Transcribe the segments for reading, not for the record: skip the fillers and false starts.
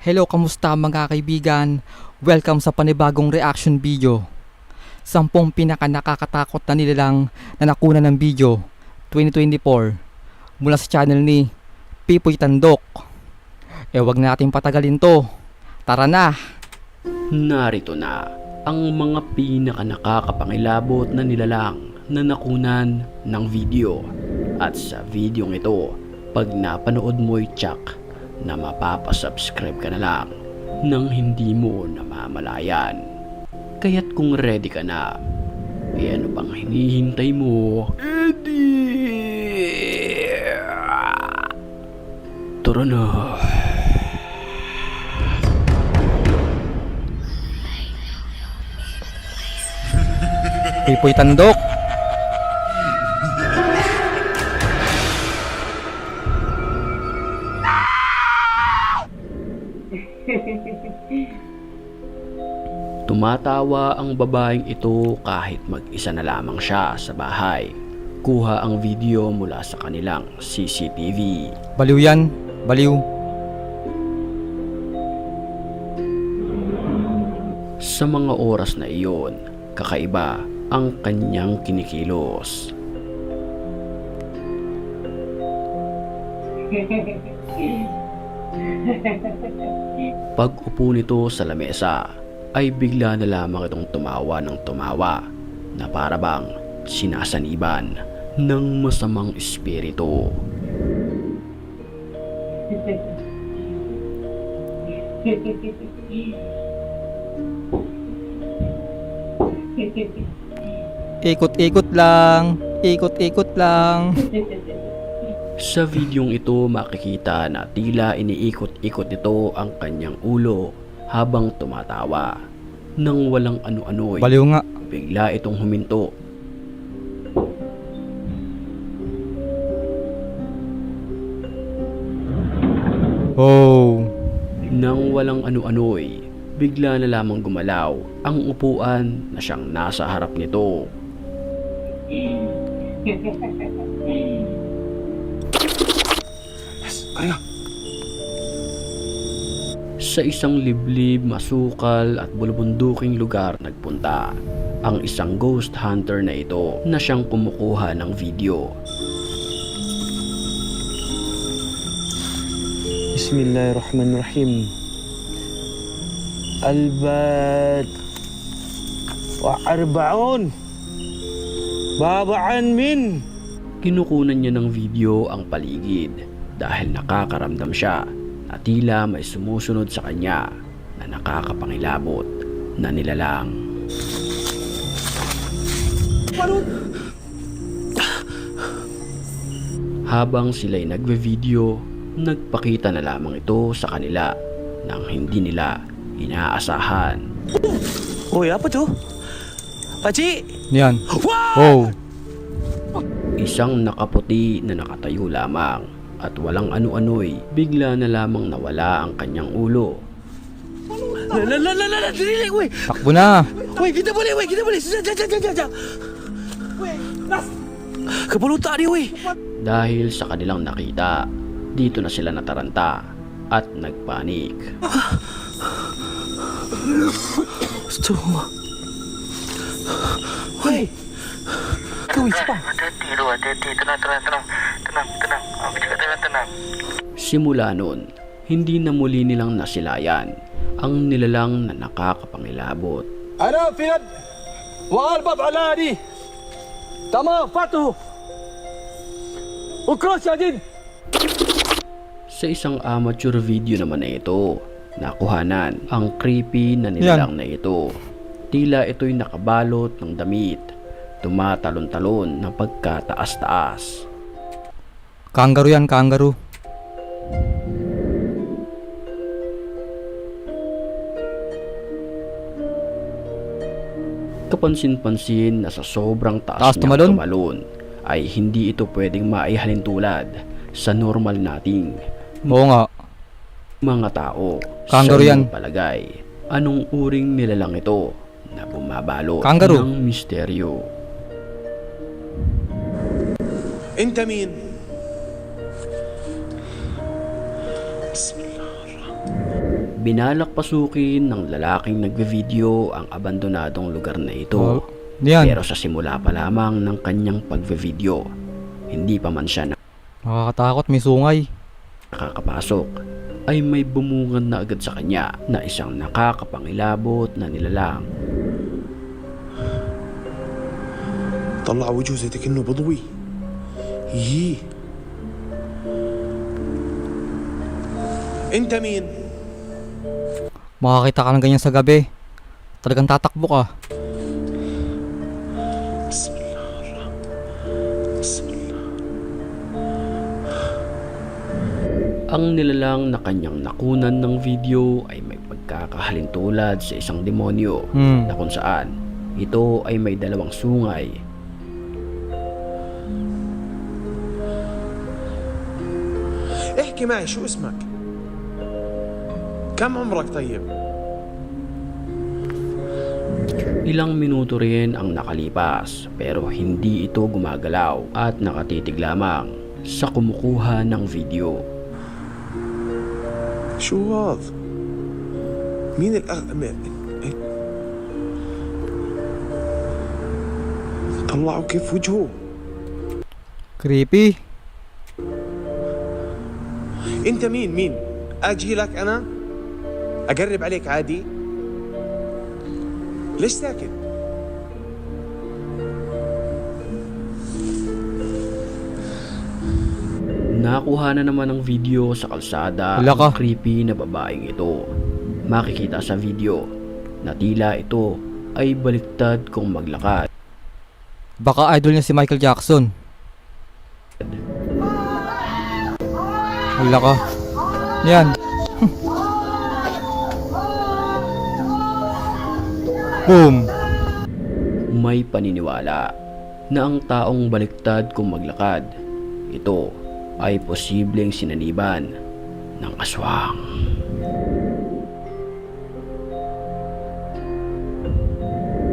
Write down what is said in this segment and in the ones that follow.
Hello, kamusta mga kaibigan? Welcome sa panibagong reaction video. 10 pinaka-nakakatakot na nilalang na nakunan ng video 2024 mula sa channel ni Pipoy Tandok. Wag natin patagalin to. Tara na! Narito na ang mga pinaka-nakakapangilabot na nilalang na nakunan ng video. At sa videong ito, pag napanood mo'y tsak na mapapasubscribe ka na lang nang hindi mo namamalayan. Kaya't kung ready ka na, ano pang hinihintay mo? Tara na! Pipoy Tandok. Tumatawa ang babaeng ito kahit mag-isa na lamang siya sa bahay. Kuha ang video mula sa kanilang CCTV. Baliw yan. Baliw. Sa mga oras na iyon, kakaiba ang kanyang kinikilos. Pag-upo nito sa lamesa, ay bigla na lamang itong tumawa ng tumawa na para bang sinasaniban ng masamang espiritu. Ikot-ikot lang. Ikot-ikot lang. Sa videong ito makikita na tila iniikot-ikot nito ang kanyang ulo habang tumatawa. Nang walang ano-ano'y Baliw nga. bigla itong huminto. Oh. Nang walang ano-ano'y bigla na lamang gumalaw ang upuan na siyang nasa harap nito. Sa isang liblib, masukal at bulubunduking lugar nagpunta ang isang ghost hunter na ito na siyang kumukuha ng video. Bismillahirrahmanirrahim. Albat wa arbaun babaan min. Kinukunan niya ng video ang paligid dahil nakakaramdam siya na tila may sumusunod sa kanya na nakakapangilabot na nilalang. Habang sila'y nagve-video, nagpakita na lamang ito sa kanila nang hindi nila inaasahan. Hoy, apa to? Pachi! Yan. Oh. Isang nakaputi na nakatayo lamang at walang ano-ano'y bigla na lamang nawala ang kanyang ulo. Dili, wey! Takbo na. Wey, kita boleh, wey! Kita boleh! Ja! Wey, nas! Kapulutan ni, wey! Dahil sa kanilang nakita, dito na sila nataranta at nagpanik. Astagfirullah. Wey! Kawin, siapa? Hati-hati, tenang. Aku cakap tenang. Simula nun, hindi na muli nilang nasilayan ang nilalang na nakakapangilabot. أنا في ند وأربط على دي تمام فاتو وكروس يا دين. Sa isang amateur video naman na ito, nakuhanan ang creepy na nilalang na ito. Tila ito'y nakabalot ng damit, tumatalon-talon ng pagkataas-taas. Kangaroo yan, kangaroo. Kapansin-pansin na sa sobrang taas niyang tumalon ay hindi ito pwedeng maihalin tulad sa normal nating Oo nga. mga tao. Kangaroo Sa yan. iyong palagay, anong uring nilalang ito na bumabalot Kangaroo. ng misteryo? أنت مين؟ Binalak pasukin ng lalaking nagve-video ang abandonadong lugar na ito. Yan. Pero sa simula pa lamang ng kanyang pagve-video, hindi pa man siya Nakakatakot, may sungay. nakakapasok, ay may bumungad na agad sa kanya na isang nakakapangilabot na nilalang. طلع وجهه زي كأنه بضوي. يي انت مين؟ Makakita ka ng ganyan sa gabi, talagang tatakbo ka. بسم الله بسم الله. Ang nilalang na kanyang nakunan ng video ay may pagkakahalintulad sa isang demonyo na kung saan ito ay may dalawang sungay. احكي معي شو اسمك؟ كم عمرك طيب؟ Ilang minuto rin ang nakalipas pero hindi ito gumagalaw at nakatitig lamang sa kumukuha ng video. شو هذا؟ مين طلعوا كيف وجهه؟ Creepy. انت مين؟ اجي لك انا؟ اقرب عليك عادي؟ ليش ساكت؟ Nakuha na naman ng video sa kalsada Wala ka. ang creepy na babaeng ito. Makikita sa video na tila ito ay baliktad kung maglakad. Baka idol niya si Michael Jackson. Wala ka. Yan. Boom. May paniniwala na ang taong baliktad kung maglakad, ito ay posibleng sinaniban ng aswang.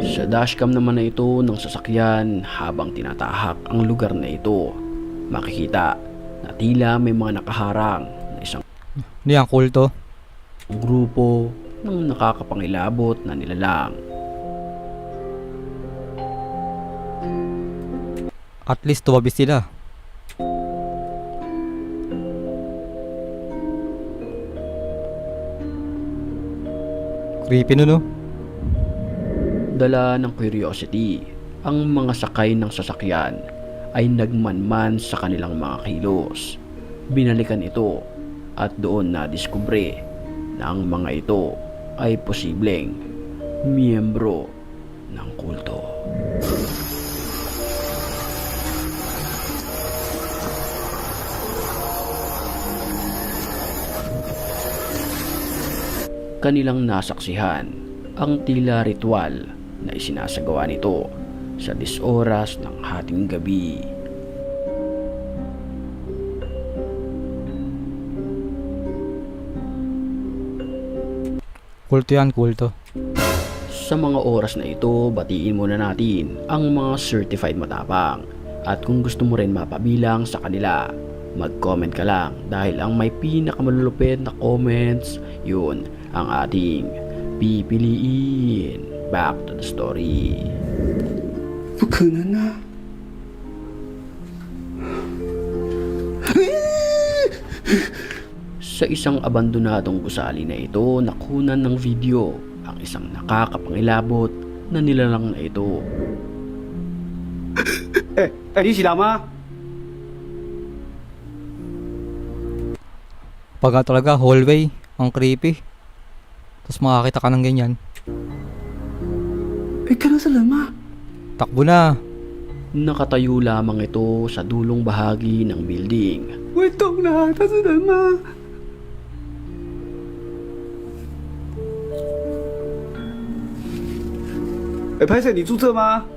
Sa dashcam naman na ito ng sasakyan habang tinatahak ang lugar na ito, makikita na tila may mga nakaharang na isang Yan, kulto. grupo ng nakakapangilabot na nilalang. At least tumabi sila. Creepy no? Dala ng curiosity, ang mga sakay ng sasakyan ay nagmanman sa kanilang mga kilos. Binalikan ito at doon nadiskubre na ang mga ito ay posibleng miyembro ng kulto. Kanilang nasaksihan ang tila ritual na isinasagawa nito sa 10 oras ng hating gabi. Kulto yan, kulto. Sa mga oras na ito, batiin muna natin ang mga certified matapang. At kung gusto mo rin mapabilang sa kanila, mag-comment ka lang dahil ang may pinakamalulupit na comments, yun ang ating pipiliin. Back to the story. 不可能啊！ Sa isang abandonadong gusali na ito, nakunan ng video ang isang nakakapangilabot na nilalang na ito. 你起来吗？ Pag talaga hallway, ang creepy. Tapos makakita ka ng ganyan. 看到是人吗？ Takbo na. Nakatayo lamang ito sa dulong bahagi ng building. 我懂了，他是人吗？拍摄，你住这吗？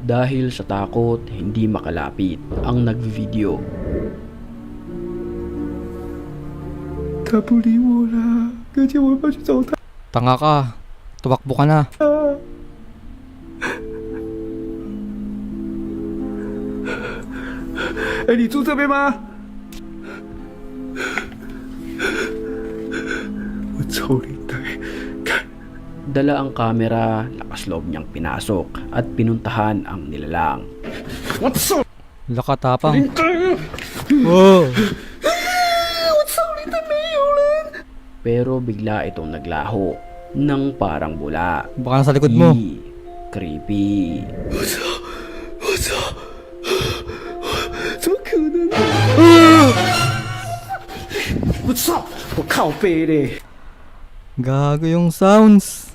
Dahil sa takot, hindi makalapit ang nagvideo. 他不理我了，哥姐，我要去找他。 Tanga ka. Tumakbo ka na.你住这边吗？我抽领带，看， Dala ang kamera, lakas loob niyang pinasok at pinuntahan ang nilalang. 我操， Lakatapang. 领带啊！ Oh! 我操，领带没有了！ Pero bigla itong naglaho ng parang bula. Baka nasa likod mo. Creepy. 我操，我操，怎么可能？我操，我靠背嘞！ Gago yung sounds.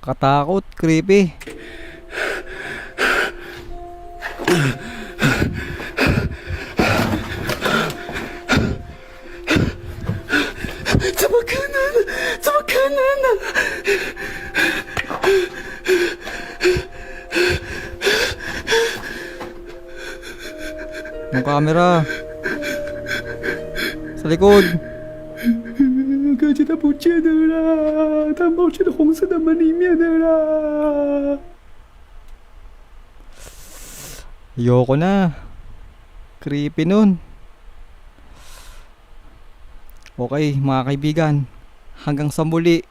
Katakot, creepy. 怎么可能？怎么可能呢？ Yung camera. Sa likod. 哥姐他不见了啦，他冒去了红色的门里面的啦。 Ayoko na. Creepy nun. Okay, mga kaibigan. Hanggang sa muli.